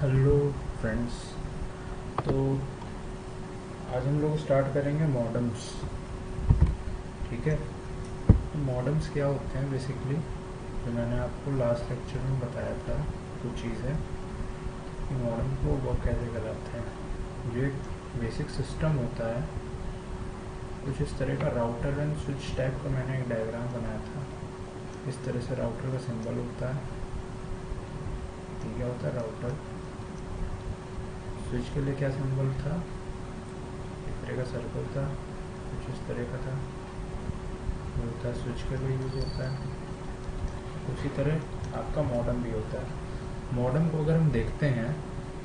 Hello friends. तो आज हम लोग स्टार्ट करेंगे मॉडम्स। ठीक है, तो मॉडम्स क्या होते हैं बेसिकली, जो मैंने आपको लास्ट लेक्चर में बताया था कुछ चीज़ें कि मॉडम को वर्क कैसे कराते हैं। जो एक बेसिक सिस्टम होता है, कुछ इस तरह का राउटर एंड स्विच टाइप का मैंने एक डायग्राम बनाया था। इस तरह से राउटर का सिंबल होता है। ठीक है, होता है राउटर। स्विच के लिए क्या सिंबल था, इस तरह का सर्कल था, कुछ इस तरह का था, वो होता है स्विच के लिए यूज़ होता है। उसी तरह आपका मॉडम भी होता है। मॉडम को अगर हम देखते हैं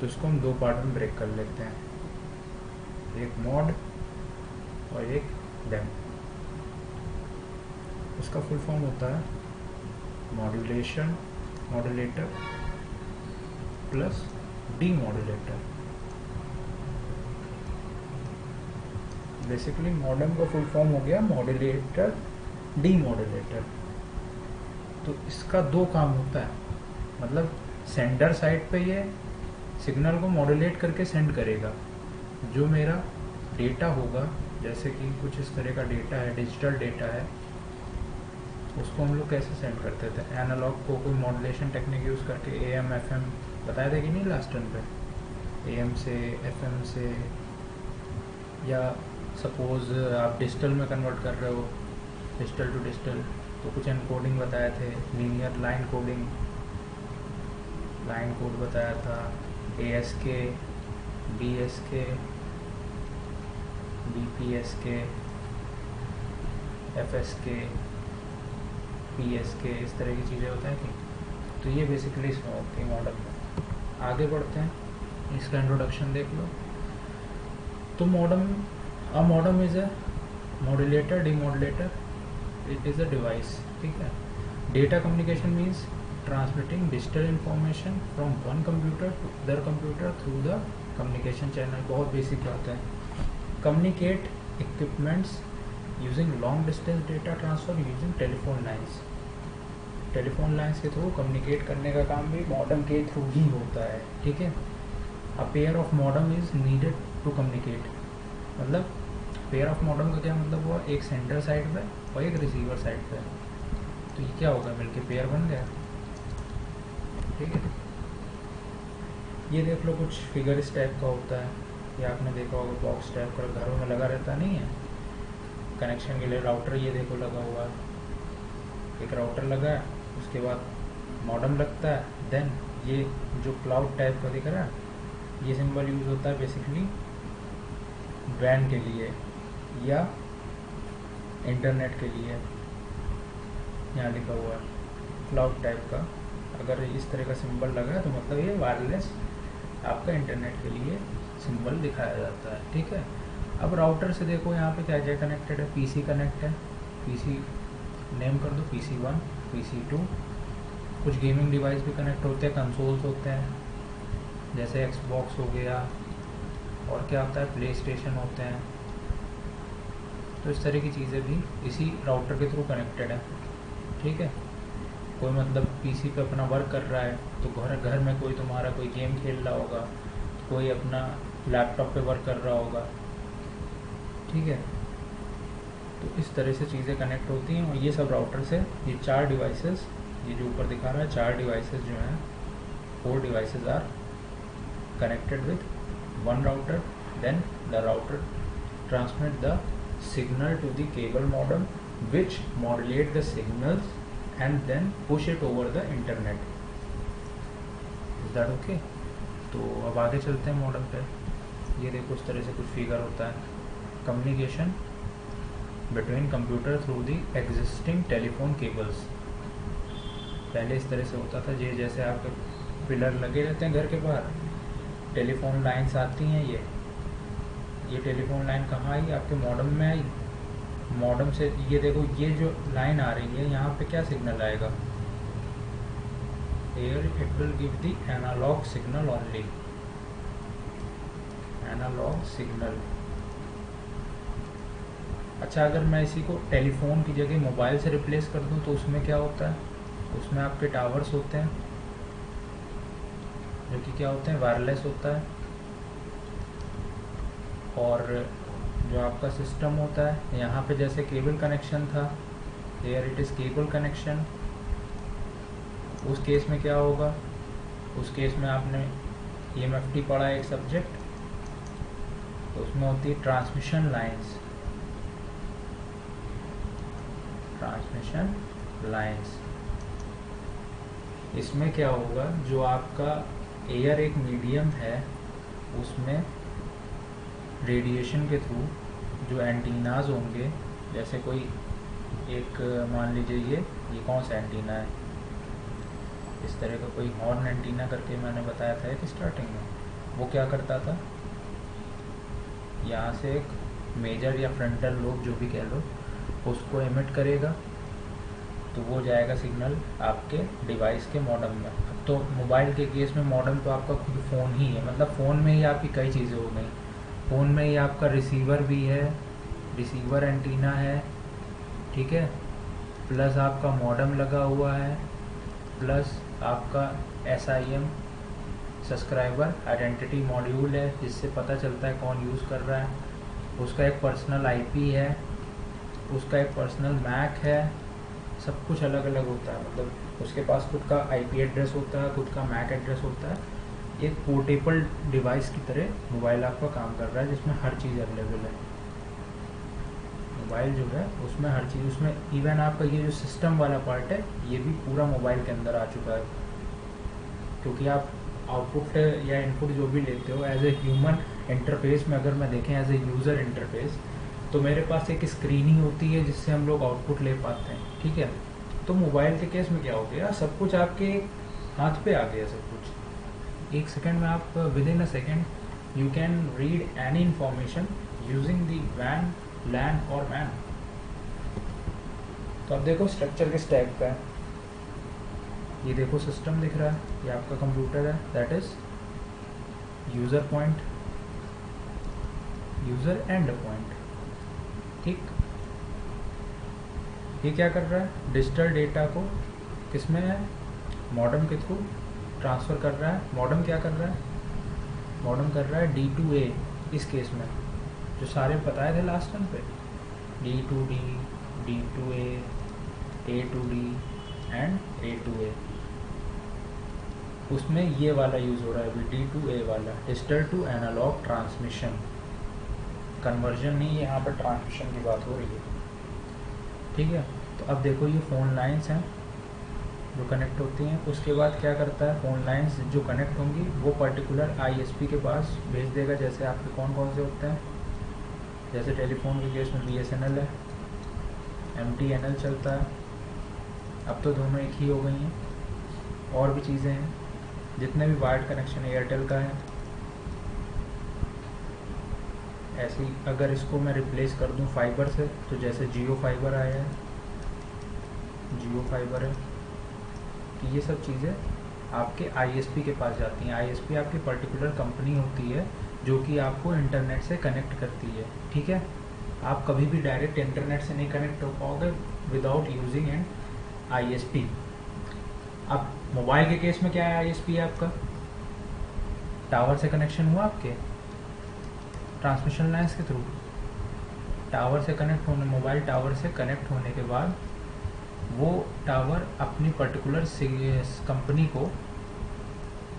तो इसको हम दो पार्ट में ब्रेक कर लेते हैं, एक मॉड और एक डेम। इसका फुल फॉर्म होता है modulation modulator plus D modulator. Basically modem का फुल फॉर्म हो गया मॉड्यूलेटर डी मॉड्यूलेटर। तो इसका दो काम होता है, मतलब सेंडर साइड पे ये सिग्नल को मॉड्यूलेट करके सेंड करेगा। जो मेरा डेटा होगा, जैसे कि कुछ इस तरह का डेटा है, डिजिटल डेटा है, उसको हम लोग कैसे सेंड करते थे, एनालॉग को कोई मॉड्यूलेशन टेक्निक यूज़ करके, AM FM बताया था कि नहीं लास्ट टर्न पे, AM से FM से, या सपोज आप डिजिटल में कन्वर्ट कर रहे हो, डिजिटल टू डिजिटल, तो कुछ एनकोडिंग बताए थे, linear line coding, line code बताया था, ASK, BSK, BPSK, FSK, PSK, इस तरह की चीज़ें होता है कि। तो ये बेसिकली इसमें होती है मॉडल में। आगे बढ़ते हैं, इसका इंट्रोडक्शन देख लो। तो modem is a modulator demodulator, it is a device. ठीक है, data communication means transmitting digital information from one computer to other computer through the communication channel. बहुत बेसिक बात है। Communicate equipments using long distance data transfer using telephone lines. Telephone lines के through communicate करने का काम भी modem के through ही होता है। ठीक है, a pair of modem is needed to communicate. मतलब पेयर ऑफ मॉडम का क्या मतलब हुआ, एक सेंडर साइड पे और एक रिसीवर साइड पे। तो ये क्या होगा, मिलके पेयर बन गया। ठीक है, ये देख लो, कुछ फिगर इस टाइप का होता है, ये आपने देखा होगा, बॉक्स टाइप का घरों में लगा रहता नहीं है कनेक्शन के लिए। राउटर ये देखो लगा हुआ है, एक राउटर लगा है, उसके बाद मॉडम लगता है, देन ये जो क्लाउड टाइप का दिख रहा है, ये सिंबल यूज़ होता है बेसिकली WAN के लिए या इंटरनेट के लिए। यहाँ लिखा हुआ है क्लाउड टाइप का, अगर इस तरह का सिंबल लगा है तो मतलब ये वायरलेस आपका इंटरनेट के लिए सिंबल दिखाया जाता है। ठीक है, अब राउटर से देखो यहाँ पे क्या क्या कनेक्टेड है। PC कनेक्ट है, PC नेम कर दो, PC1, PC2। कुछ गेमिंग डिवाइस भी कनेक्ट होते हैं, कंसोल्स होते हैं, जैसे Xbox हो गया, और क्या होता है, प्ले स्टेशन होते हैं। तो इस तरह की चीज़ें भी इसी राउटर के थ्रू कनेक्टेड है। ठीक है, कोई मतलब PC पे अपना वर्क कर रहा है, तो घर में कोई तुम्हारा कोई गेम खेल रहा होगा, कोई अपना लैपटॉप पे वर्क कर रहा होगा। ठीक है, तो इस तरह से चीज़ें कनेक्ट होती हैं, और ये सब राउटर से, ये 4 डिवाइसेस, ये जो ऊपर दिखा रहा है 4 डिवाइसेस जो हैं, 4 devices are connected with one router. Then the router transmit the signal to the cable modem which modulate the signals and then push it over the internet. Is that okay? तो अब आगे चलते हैं modem पे। ये देखो इस तरह से कुछ फिगर होता है, communication between computer through the existing telephone cables. पहले इस तरह से होता था, ये जैसे आपके पिलर लगे रहते हैं घर के बाहर, टेलीफोन लाइन्स आती हैं, ये टेलीफोन लाइन कहाँ आई, आपके मॉडम में आई। मॉडम से ये देखो, ये जो लाइन आ रही है यहाँ पे क्या सिग्नल आएगा, here it will give the analog signal only, analog signal. अच्छा, अगर मैं इसी को टेलीफोन की जगह मोबाइल से रिप्लेस कर दूँ तो उसमें क्या होता है, उसमें आपके टावर्स होते हैं, जो कि क्या होते हैं, वायरलेस होता है। और जो आपका सिस्टम होता है, यहाँ पे जैसे केबल कनेक्शन था, here it is cable connection. उस केस में क्या होगा, उस केस में आपने EMFT पढ़ा है एक सब्जेक्ट, तो उसमें होती है ट्रांसमिशन लाइंस। ट्रांसमिशन लाइंस, इसमें क्या होगा, जो आपका एयर एक मीडियम है, उसमें रेडिएशन के थ्रू जो एंटीनाज होंगे, जैसे कोई एक मान लीजिए ये कौन सा एंटीना है, इस तरह का कोई हॉर्न एंटीना करके मैंने बताया था कि स्टार्टिंग में, वो क्या करता था, यहाँ से एक मेजर या फ्रंटल लोब जो भी कह लो, उसको एमिट करेगा, तो वो जाएगा सिग्नल आपके डिवाइस के मॉडम में। अब तो मोबाइल के केस में मॉडम तो आपका खुद फ़ोन ही है, मतलब फ़ोन में ही आपकी कई चीज़ें हो गई। फ़ोन में ही आपका रिसीवर भी है, रिसीवर एंटीना है, ठीक है, प्लस आपका मॉडम लगा हुआ है, प्लस आपका SIM सब्सक्राइबर आइडेंटिटी मॉड्यूल है, जिससे पता चलता है कौन यूज़ कर रहा है। उसका एक पर्सनल IP है, उसका एक पर्सनल MAC है, सब कुछ अलग अलग होता है। मतलब उसके पास खुद का IP एड्रेस होता है, खुद का MAC एड्रेस होता है। एक पोर्टेबल डिवाइस की तरह मोबाइल आपका काम कर रहा है, जिसमें हर चीज़ अवेलेबल है। मोबाइल जो है उसमें हर चीज़, उसमें इवन आपका ये जो सिस्टम वाला पार्ट है, ये भी पूरा मोबाइल के अंदर आ चुका है। क्योंकि आप आउटपुट या इनपुट जो भी लेते हो एज ए ह्यूमन इंटरफेस में, अगर मैं देखें एज ए यूज़र इंटरफेस, तो मेरे पास एक स्क्रीन ही होती है जिससे हम लोग आउटपुट ले पाते हैं, ठीक है। तो मोबाइल के केस में क्या हो गया, सब कुछ आपके हाथ पे आ गया, सब कुछ एक सेकेंड में। आप with in a second you can read any information using the WAN, LAN और MAN। तो अब देखो स्ट्रक्चर किस टाइप का है, ये देखो सिस्टम दिख रहा है, ये आपका कंप्यूटर है, that is user point, user and point, ठीक। ये क्या कर रहा है, डिजिटल डेटा को किसमें है, मॉडम के थ्रू ट्रांसफ़र कर रहा है। मॉडम क्या कर रहा है, मॉडम कर रहा है D2A, इस केस में जो सारे बताए थे लास्ट टाइम पे, D2D, D2A, A2D and A2A, उसमें ये वाला यूज़ हो रहा है अभी, D2A वाला, digital to analog transmission. Conversion नहीं, यहाँ पर ट्रांसमिशन की बात हो रही है, ठीक है। तो अब देखो ये फ़ोन लाइंस हैं जो कनेक्ट होती हैं। उसके बाद क्या करता है, फ़ोन लाइंस जो कनेक्ट होंगी वो पर्टिकुलर ISP के पास भेज देगा। जैसे आपके कौन कौन से होते हैं, जैसे टेलीफोन के केस में BSNL है, MTNL चलता है, अब तो दोनों एक ही हो गई हैं। और भी चीज़ें हैं, जितने भी वायर्ड कनेक्शन एयरटेल का है। ऐसे ही अगर इसको मैं रिप्लेस कर दूं फाइबर से, तो जैसे जियो फाइबर आया है, जियो फाइबर है, कि ये सब चीज़ें आपके ISP के पास जाती हैं। ISP आपकी पर्टिकुलर कंपनी होती है जो कि आपको इंटरनेट से कनेक्ट करती है, ठीक है। आप कभी भी डायरेक्ट इंटरनेट से नहीं कनेक्ट हो पाओगे विदाउट यूजिंग एन ISP। अब मोबाइल के केस में क्या है, ISP है आपका, टावर से कनेक्शन हुआ आपके ट्रांसमिशन लाइन्स के थ्रू, टावर से कनेक्ट होने, मोबाइल टावर से कनेक्ट होने के बाद वो टावर अपनी पर्टिकुलर कंपनी को,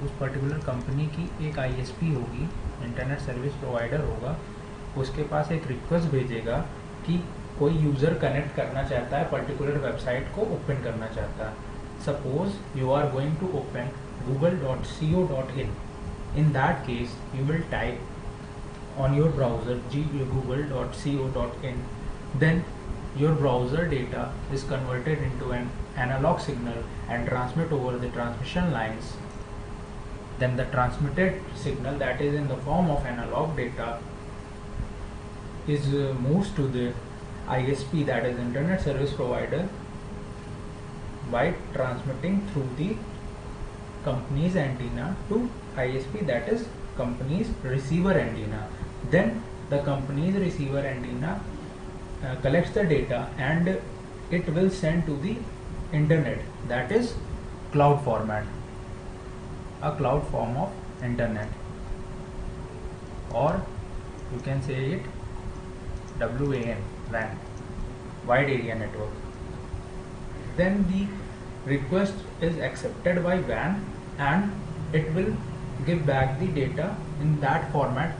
उस पर्टिकुलर कंपनी की एक ISP होगी, इंटरनेट सर्विस प्रोवाइडर होगा, उसके पास एक रिक्वेस्ट भेजेगा कि कोई यूज़र कनेक्ट करना चाहता है, पर्टिकुलर वेबसाइट को ओपन करना चाहता है। Suppose you are going to open google.co.in, in that case you will type on your browser google.co.in, then your browser data is converted into an analog signal and transmit over the transmission lines. Then the transmitted signal, that is in the form of analog data, is moves to the ISP, that is internet service provider, by transmitting through the company's antenna to ISP, that is company's receiver antenna. Then the company's receiver antenna collects the data and it will send to the internet, that is cloud format. a cloud form of internet, or you can say it WAN, WAN, wide area network. Then the request is accepted by WAN and it will give back the data in that format.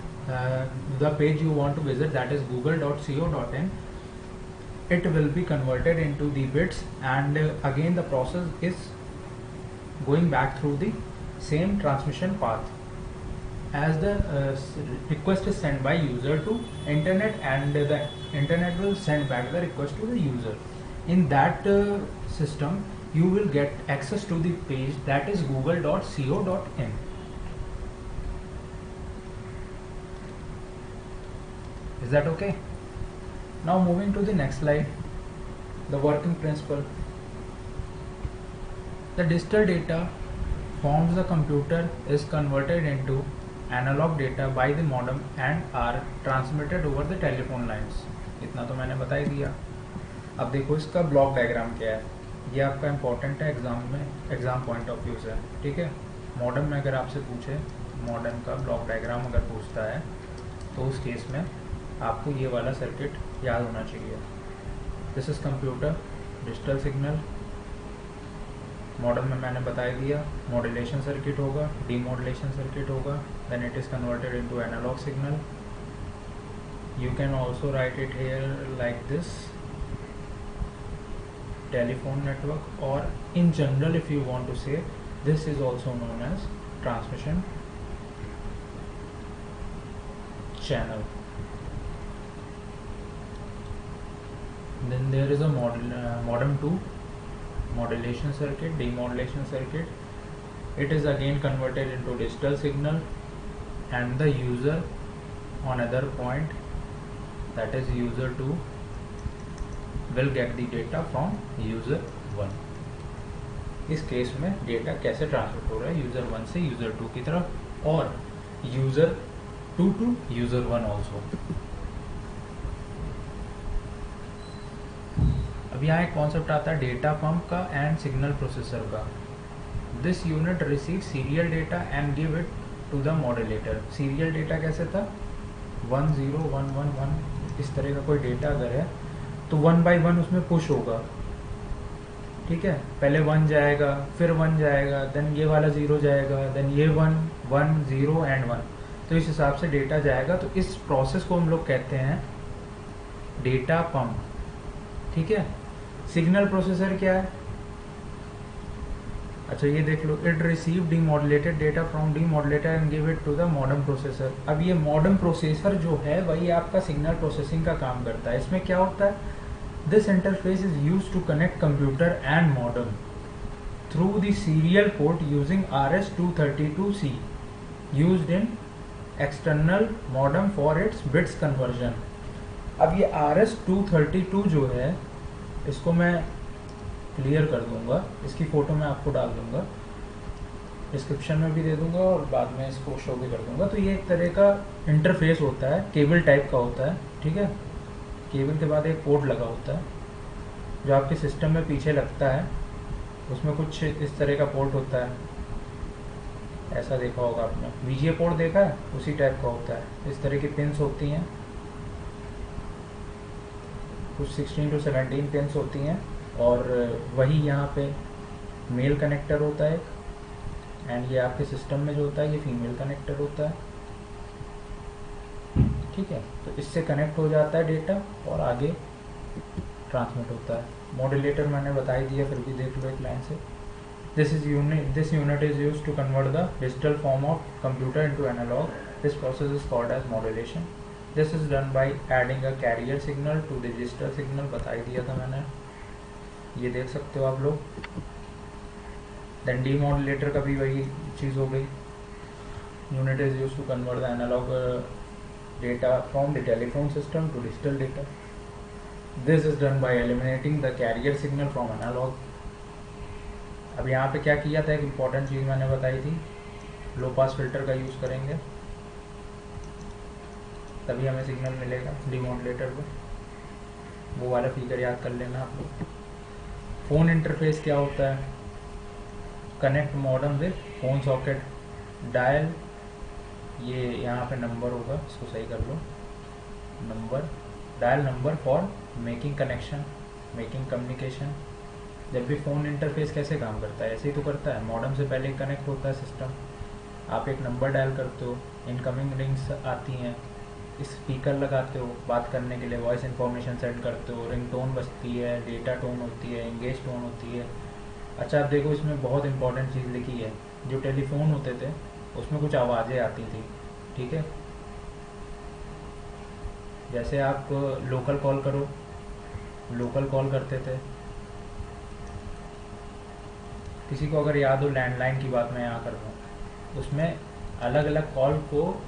The page you want to visit, that is google.co.in, it will be converted into the bits, and again the process is going back through the same transmission path. As the request is sent by user to internet, and the internet will send back the request to the user. In that system you will get access to the page, that is google.co.in. Is that okay? Now moving to the next slide, the working principle. The digital data forms the computer is converted into analog data by the modem and are transmitted over the telephone lines. इतना तो मैंने बता ही दिया. अब देखो इसका block diagram क्या है. ये आपका इम्पोर्टेंट है एग्जाम में, एग्जाम पॉइंट ऑफ व्यू से. ठीक है, मॉडर्न में अगर आपसे पूछे मॉडर्न का ब्लॉक डायग्राम अगर पूछता है तो उस केस में आपको ये वाला सर्किट याद होना चाहिए. This is computer, digital signal. Modern में मैंने बता दिया मॉड्यूलेशन सर्किट होगा, डीमॉड्यूलेशन सर्किट होगा, then it is converted into analog signal. You can also write it here like this, telephone network, or in general if you want to say, this is also known as transmission channel. Then there is a modem 2 modulation circuit, demodulation circuit. It is again converted into digital signal, and the user on other point, that is user 2, will get the data from user 1. इस case में data कैसे transfer हो रहा है user 1 से user 2 की तरफ, और यूजर 2 टू यूजर 1 ऑल्सो. अब यहाँ एक कॉन्सेप्ट आता है डेटा पंप का एंड सिग्नल प्रोसेसर का. This unit receive serial data and give it to the modulator. Serial data कैसे था, 1 0 1 1 1 इस तरह का कोई डेटा अगर है तो 1 by 1 उसमें पुश होगा. ठीक है, पहले 1 जाएगा, फिर 1 जाएगा, देन ये वाला 0 जाएगा, देन ये 1 1 0 एंड 1. तो इस हिसाब से डेटा जाएगा. तो इस प्रोसेस को हम लोग कहते हैं डेटा पंप. ठीक है. सिग्नल प्रोसेसर क्या है, अच्छा ये देख लो, it receive demodulated data from demodulator and give it to the modern processor. अब ये मॉडर्न प्रोसेसर जो है वही आपका सिग्नल प्रोसेसिंग का काम करता है. इसमें क्या होता है, this interface is used to connect computer and modern through the serial port using RS-232C used in external modern for its bits conversion. अब ये RS-232 जो है इसको मैं क्लियर कर दूंगा, इसकी फ़ोटो मैं आपको डाल दूंगा, डिस्क्रिप्शन में भी दे दूंगा और बाद में इसको शो भी कर दूंगा. तो ये एक तरह का इंटरफेस होता है, केबल टाइप का होता है. ठीक है, केबल के बाद एक पोर्ट लगा होता है जो आपके सिस्टम में पीछे लगता है. उसमें कुछ इस तरह का पोर्ट होता है, ऐसा देखा होगा आपने, VGA पोर्ट देखा है, उसी टाइप का होता है. इस तरह की पिन्स होती हैं, कुछ 16 to 17 पिन्स होती हैं, और वही यहाँ पे मेल कनेक्टर होता है एंड ये आपके सिस्टम में जो होता है ये फीमेल कनेक्टर होता है. ठीक है, तो इससे कनेक्ट हो जाता है डेटा और आगे ट्रांसमिट होता है. मॉड्यूलेटर मैंने बता ही दिया, फिर भी देख लो एक लाइन से. This unit is used to convert the digital form of computer into analog. This process is called as modulation. This is done by adding a carrier signal to the digital signal. बता ही दिया था मैंने, ये देख सकते हो आप लोग. देन डीमॉड्यूलेटर का भी वही चीज़ हो गई. Unit is used to convert the analog data from the telephone system to digital data. This is done by eliminating the carrier signal from analog. अब यहाँ पे क्या किया था, एक इम्पॉर्टेंट चीज़ मैंने बताई थी, लो पास फिल्टर का यूज़ करेंगे तभी हमें सिग्नल मिलेगा डीमॉड्यूलेटर पे. वो वाला फीचर याद कर लेना आप लोग. फ़ोन इंटरफेस क्या होता है, connect modem with phone socket, dial, ये यहाँ पे नंबर होगा, इसको सही कर लो, number, dial number for making connection, making communication. जब भी फ़ोन इंटरफेस कैसे काम करता है, ऐसे ही तो करता है, मॉडम से पहले कनेक्ट होता है सिस्टम, आप एक नंबर डायल करते हो, इनकमिंग रिंग्स आती हैं, स्पीकर लगाते हो बात करने के लिए, वॉइस इन्फॉर्मेशन सेंड करते हो, रिंग टोन बजती है, डेटा टोन होती है, इंगेज टोन होती है। अच्छा आप देखो इसमें बहुत इंपॉर्टेंट चीज़ लिखी है, जो टेलीफोन होते थे उसमें कुछ आवाज़ें आती थी, ठीक है, जैसे आप लोकल कॉल करो, लोकल कॉल करते थे, किसी को अगर याद हो लैंडलाइन की बात मैं यहाँ कर रहा हूँ, उसमें अलग अलग कॉल को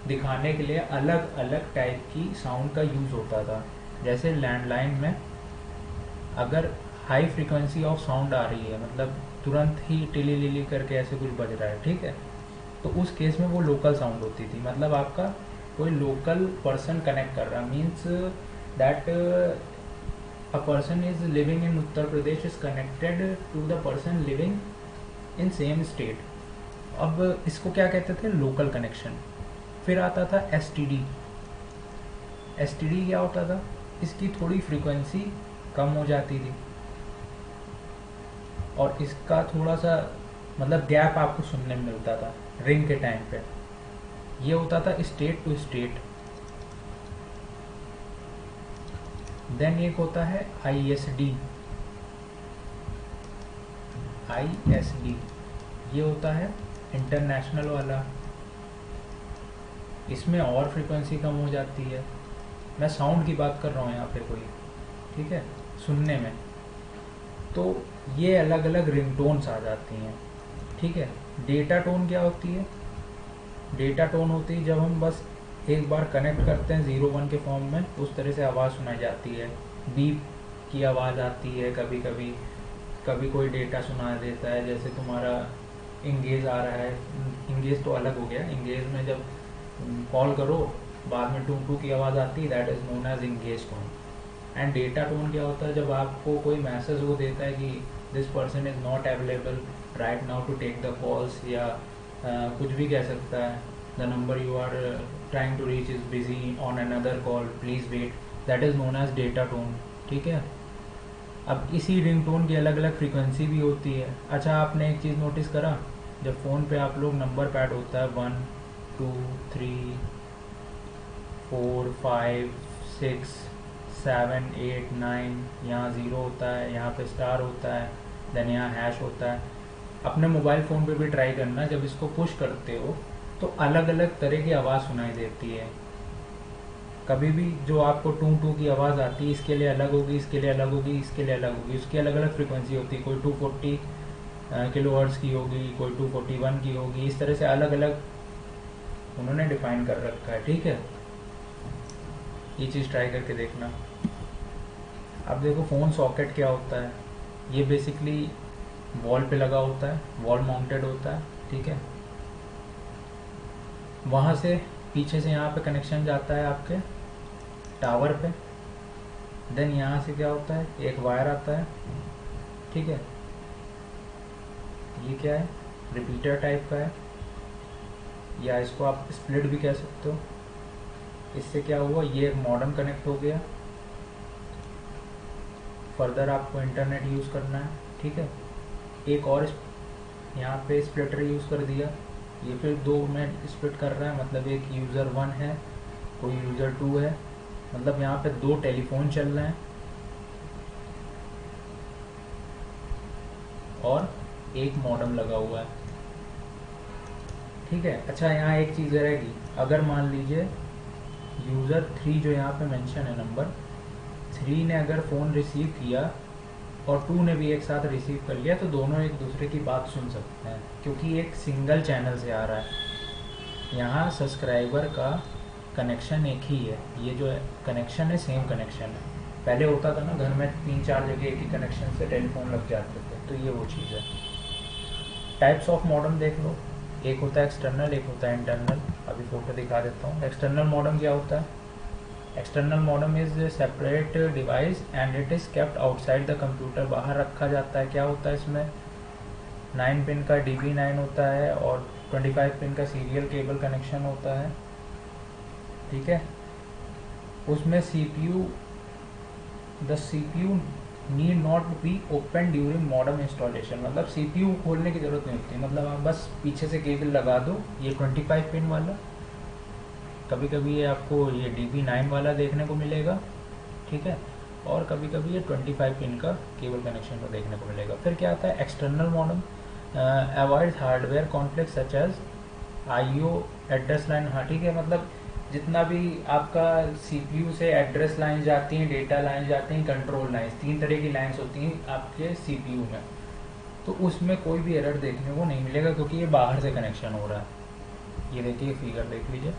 दिखाने के लिए अलग अलग टाइप की साउंड का यूज़ होता था। जैसे लैंडलाइन में अगर हाई फ्रीक्वेंसी ऑफ साउंड आ रही है, मतलब तुरंत ही टिली लिली करके ऐसे कुछ बज रहा है, ठीक है, तो उस केस में वो लोकल साउंड होती थी, मतलब आपका कोई लोकल पर्सन कनेक्ट कर रहा, means that a person is living in Uttar Pradesh is connected to the person living in same state. अब इसको क्या कहते थे, लोकल कनेक्शन। फिर आता था S T D. S T D क्या होता था, इसकी थोड़ी फ्रीक्वेंसी कम हो जाती थी और इसका थोड़ा सा मतलब गैप आपको सुनने में मिलता था रिंग के टाइम पे। ये होता था स्टेट टू स्टेट। देन एक होता है I S D. I S D ये होता है इंटरनेशनल वाला, इसमें और फ्रीक्वेंसी कम हो जाती है। मैं साउंड की बात कर रहा हूँ यहाँ पे कोई, ठीक है, सुनने में। तो ये अलग अलग रिंगटोन्स आ जाती हैं, ठीक है। डेटा टोन क्या होती है, डेटा टोन होती है जब हम बस एक बार कनेक्ट करते हैं 01 के फॉर्म में, उस तरह से आवाज़ सुनाई जाती है, बीप की आवाज़ आती है, कभी कभी कभी कोई डेटा सुना देता है, जैसे तुम्हारा इंगेज आ रहा है, इंगेज तो अलग हो गया, इंगेज में जब कॉल करो बाद में टू टू की आवाज़ आती है, that is known as engage tone. And data tone क्या होता है, जब आपको कोई मैसेज वो देता है कि this person is not available right now to take the calls, या कुछ भी कह सकता है, the number you are trying to reach is busy on another call please wait, that is known as data tone, ठीक है। अब इसी रिंगटोन की अलग अलग फ्रीक्वेंसी भी होती है। अच्छा आपने एक चीज़ नोटिस करा, जब फ़ोन पे आप लोग नंबर पैड होता है 1 2 3 4 5 6 7 8 9, यहाँ 0 होता है, यहाँ पे स्टार होता है, देन यहाँ हैश होता है। अपने मोबाइल फ़ोन पे भी ट्राई करना, जब इसको पुश करते हो तो अलग अलग तरह की आवाज़ सुनाई देती है। कभी भी जो आपको टू टू की आवाज़ आती है, इसके लिए अलग होगी, इसके लिए अलग होगी, इसके लिए अलग होगी, उसकी अलग अलग फ्रीक्वेंसी होती है, कोई 240 किलोहर्ट्ज़ की होगी, कोई 241 की होगी, इस तरह से अलग अलग उन्होंने डिफाइन कर रखा है, ठीक है। ये चीज़ ट्राई करके देखना। अब देखो फ़ोन सॉकेट क्या होता है, ये बेसिकली वॉल पे लगा होता है, वॉल माउंटेड होता है, ठीक है। वहाँ से पीछे से यहाँ पे कनेक्शन जाता है आपके टावर पे, देन यहाँ से क्या होता है, एक वायर आता है, ठीक है, ये क्या है, रिपीटर टाइप का है, या इसको आप स्प्लिट भी कह सकते हो। इससे क्या हुआ, ये एक मॉडेम कनेक्ट हो गया, फर्दर आपको इंटरनेट यूज़ करना है, ठीक है। एक और यहाँ पे स्प्लिटर यूज़ कर दिया, ये फिर दो में स्प्लिट कर रहा है, मतलब एक यूज़र 1 है, कोई यूज़र 2 है, मतलब यहाँ पे दो टेलीफोन चल रहे हैं और एक मॉडेम लगा हुआ है, ठीक है। अच्छा यहाँ एक चीज़ रहेगी, अगर मान लीजिए यूज़र 3 जो यहाँ पे मेंशन है, नंबर 3 ने अगर फ़ोन रिसीव किया और 2 ने भी एक साथ रिसीव कर लिया, तो दोनों एक दूसरे की बात सुन सकते हैं, क्योंकि एक सिंगल चैनल से आ रहा है। यहाँ सब्सक्राइबर का कनेक्शन एक ही है, ये जो कनेक्शन है सेम कनेक्शन है। पहले होता था ना घर में 3-4 जगह एक ही कनेक्शन से टेलीफोन लग जाते थे, तो ये वो चीज़ है। टाइप्स ऑफ मॉडेम देख लो, एक होता है एक्सटर्नल, एक होता है इंटरनल। अभी फ़ोटो दिखा देता हूँ। एक्सटर्नल मॉडेम क्या होता है, external modem is separate device and it is kept outside the computer, बाहर रखा जाता है। क्या होता है इसमें, 9 पिन का DB9 होता है और 25 पिन का सीरियल केबल कनेक्शन होता है, ठीक है। उसमें the CPU need not be open during modem installation, मतलब CPU खोलने की ज़रूरत नहीं होती, मतलब आप बस पीछे से केबल लगा दो, ये 25 पिन वाला, कभी कभी ये आपको ये DB9 वाला देखने को मिलेगा, ठीक है, और कभी कभी ये 25 पिन का केबल कनेक्शन को देखने को मिलेगा। फिर क्या आता है external modem, avoid hardware conflict such as IO address line, हाँ ठीक है, मतलब जितना भी आपका CPU से एड्रेस लाइन जाती हैं, डेटा लाइन जाती हैं, कंट्रोल लाइन्स, 3 तरह की लाइन्स होती हैं आपके CPU में, तो उसमें कोई भी एरर देखने को नहीं मिलेगा क्योंकि ये बाहर से कनेक्शन हो रहा है। ये देखिए फिगर देख लीजिए,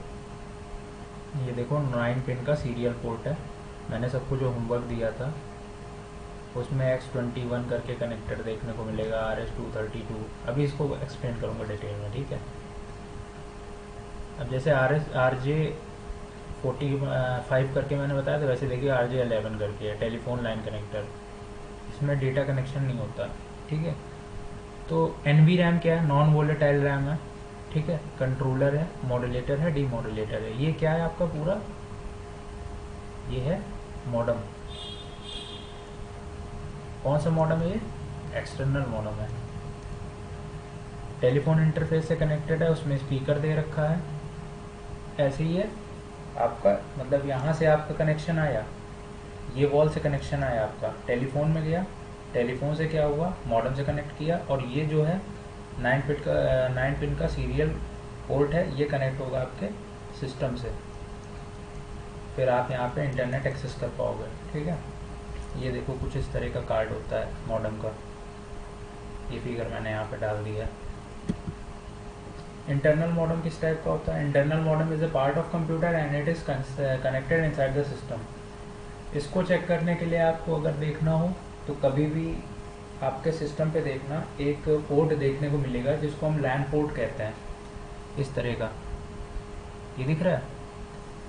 ये देखो 9 पिन का सीरियल पोर्ट है, मैंने सबको जो होमवर्क दिया था उसमें X21 करके कनेक्टर देखने को मिलेगा, RS232, अभी इसको एक्सप्लेन करूँगा डिटेल में, ठीक है। अब जैसे RJ45 करके मैंने बताया था, वैसे देखिए RJ11 करके है, टेलीफोन लाइन कनेक्टर, इसमें डेटा कनेक्शन नहीं होता, ठीक है। तो NV RAM क्या है, नॉन वोलेटाइल रैम है, ठीक है, कंट्रोलर है, मॉड्यूलेटर है, डीमॉड्यूलेटर है। ये क्या है आपका पूरा, ये है मॉडम। कौन सा मॉडम है ये, एक्सटर्नल मॉडम है, टेलीफोन इंटरफेस से कनेक्टेड है, उसमें स्पीकर दे रखा है, ऐसे ही है आपका, मतलब यहाँ से आपका कनेक्शन आया, ये वॉल से कनेक्शन आया आपका, टेलीफोन में गया, टेलीफोन से क्या हुआ, मॉडम से कनेक्ट किया, और ये जो है 9 पिन का सीरियल पोर्ट है, ये कनेक्ट होगा आपके सिस्टम से, फिर आप यहाँ पे इंटरनेट एक्सेस कर पाओगे, ठीक है। ये देखो कुछ इस तरह का कार्ड होता है मॉडम का, ये फिगर मैंने यहाँ पे डाल दिया। इंटरनल मॉडम किस टाइप का होता है, internal modem is a part of computer and it is connected inside the system. इसको चेक करने के लिए आपको अगर देखना हो तो कभी भी आपके सिस्टम पे देखना, एक पोर्ट देखने को मिलेगा जिसको हम लैन पोर्ट कहते हैं, इस तरह का, ये दिख रहा है।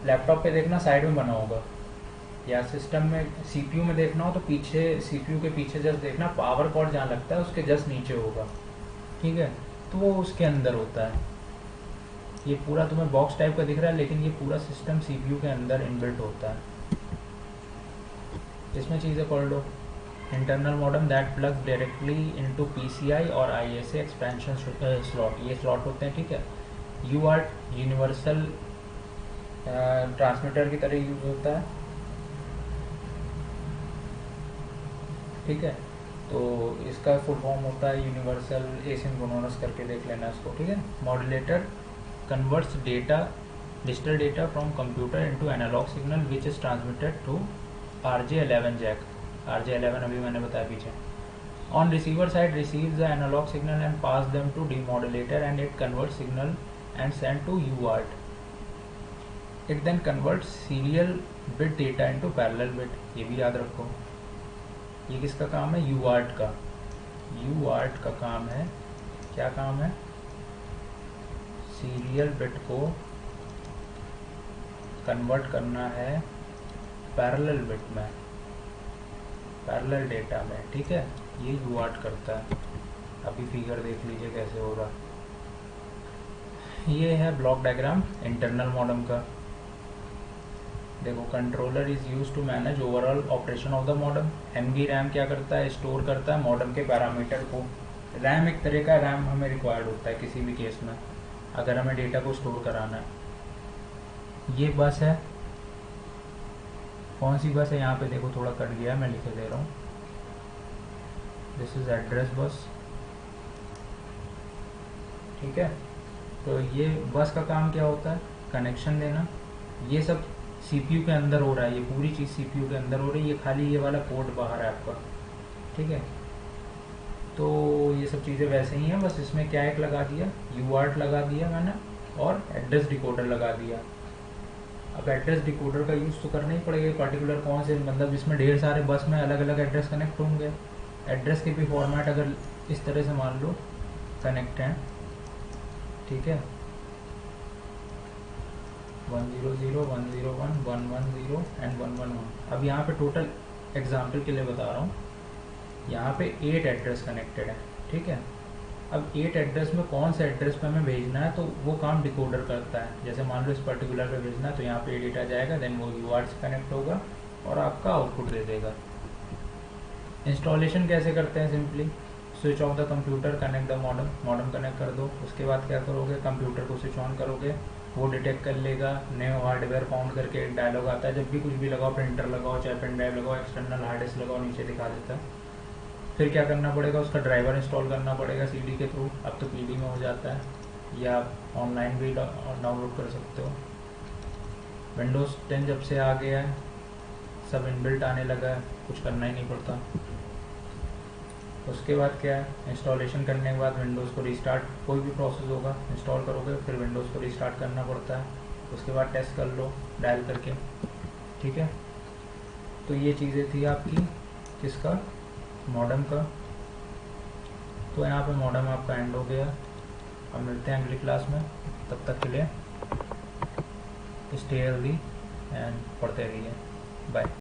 लैपटॉप पे देखना साइड में बना होगा, या सिस्टम में CPU में देखना हो तो पीछे, CPU के पीछे जस्ट देखना, पावर कॉर्ड जहाँ लगता है उसके जस्ट नीचे होगा, ठीक है, तो वो उसके अंदर होता है। ये पूरा तुम्हें बॉक्स टाइप का दिख रहा है, लेकिन ये पूरा सिस्टम CPU के अंदर इनबिल्ट होता है। इसमें चीज़ें पढ़ लो, internal modem that plug directly into PCI और ISA एक्सपेंशन स्लॉट, ये स्लॉट होते हैं, ठीक है। UART यूनिवर्सल ट्रांसमीटर की तरह यूज होता है, ठीक है। तो इसका फुल फॉर्म होता है यूनिवर्सल एसिंक्रोनस करके देख लेना इसको, ठीक है। Modulator converts data, digital data from computer into analog signal which is transmitted to RJ11 jack, RJ11 अभी मैंने बताया पीछे। On receiver side receives the analog signal and pass them to demodulator and it convert signal and send to UART। It then converts serial bit data into parallel bit, ये भी याद रखो। ये किसका काम है, UART का, UART का काम है, क्या काम है, सीरियल बिट को कन्वर्ट करना है पैरेलल बिट में, पैरेलल डेटा में, ठीक है, ये UART करता है। अभी फिगर देख लीजिए कैसे हो रहा। ये है ब्लॉक डायग्राम इंटरनल मॉडम का, देखो controller is use to manage overall operation of the modem. NV RAM क्या करता है, स्टोर करता है मॉडम के पैरामीटर को। रैम एक तरह का रैम हमें रिक्वायर्ड होता है किसी भी केस में, अगर हमें डेटा को स्टोर कराना है। ये बस है, कौन सी बस है, यहाँ पे देखो थोड़ा कट गया, मैं लिखे दे रहा हूँ, दिस इज एड्रेस बस, ठीक है। तो ये बस का काम क्या होता है, कनेक्शन देना। ये सब CPU के अंदर हो रहा है, ये पूरी चीज़ CPU के अंदर हो रही है, ये खाली ये वाला पोर्ट बाहर है आपका, ठीक है। तो ये सब चीज़ें वैसे ही हैं, बस इसमें क्या एक लगा दिया, UART लगा दिया मैंने, और एड्रेस डिकोडर लगा दिया। अब एड्रेस डिकोडर का यूज़ तो करना ही पड़ेगा, पर्टिकुलर कौन से, मतलब इसमें ढेर सारे बस में अलग अलग एड्रेस कनेक्ट होंगे, एड्रेस के भी फॉर्मेट अगर इस तरह से मान लो कनेक्ट हैं, ठीक है, 100, 101, 110 एंड 111। अब यहाँ पे टोटल एग्जाम्पल के लिए बता रहा हूँ, यहाँ पे 8 एड्रेस कनेक्टेड है, ठीक है। अब 8 एड्रेस में कौन से एड्रेस पे हमें भेजना है, तो वो काम डिकोडर करता है। जैसे मान लो इस पर्टिकुलर पे भेजना है, तो यहाँ पे डेटा जाएगा, देन वो UART से कनेक्ट होगा और आपका आउटपुट दे देगा। इंस्टॉलेशन कैसे करते हैं? Simply switch off the computer, connect the modem, modem connect कर दो। उसके बाद क्या करोगे, कंप्यूटर को स्विच ऑन करोगे, वो डिटेक्ट कर लेगा। न्यू हार्डवेयर फाउंड करके एक डायलॉग आता है, जब भी कुछ भी लगाओ, प्रिंटर लगाओ चाहे पेन ड्राइव लगाओ, एक्सटर्नल हार्ड डिस्क लगाओ, नीचे दिखा देता है। फिर क्या करना पड़ेगा, उसका ड्राइवर इंस्टॉल करना पड़ेगा CD के थ्रू। अब तो PD में हो जाता है, या ऑनलाइन भी डाउनलोड कर सकते हो। विंडोज़ 10 जब से आ गया है, सब इनबिल्ट आने लगा है, कुछ करना ही नहीं पड़ता। उसके बाद क्या है, इंस्टॉलेशन करने के बाद विंडोज़ को रिस्टार्ट, कोई भी प्रोसेस होगा इंस्टॉल करोगे फिर विंडोज़ को रिस्टार्ट करना पड़ता है। उसके बाद टेस्ट कर लो डायल करके, ठीक है। तो ये चीज़ें थी आपकी किसका, मॉडम का। तो यहाँ पे मॉडम आपका एंड हो गया। अब मिलते हैं अगली क्लास में, तब तक के लिए स्टे हेल्दी एंड पढ़ते रहिए। बाय।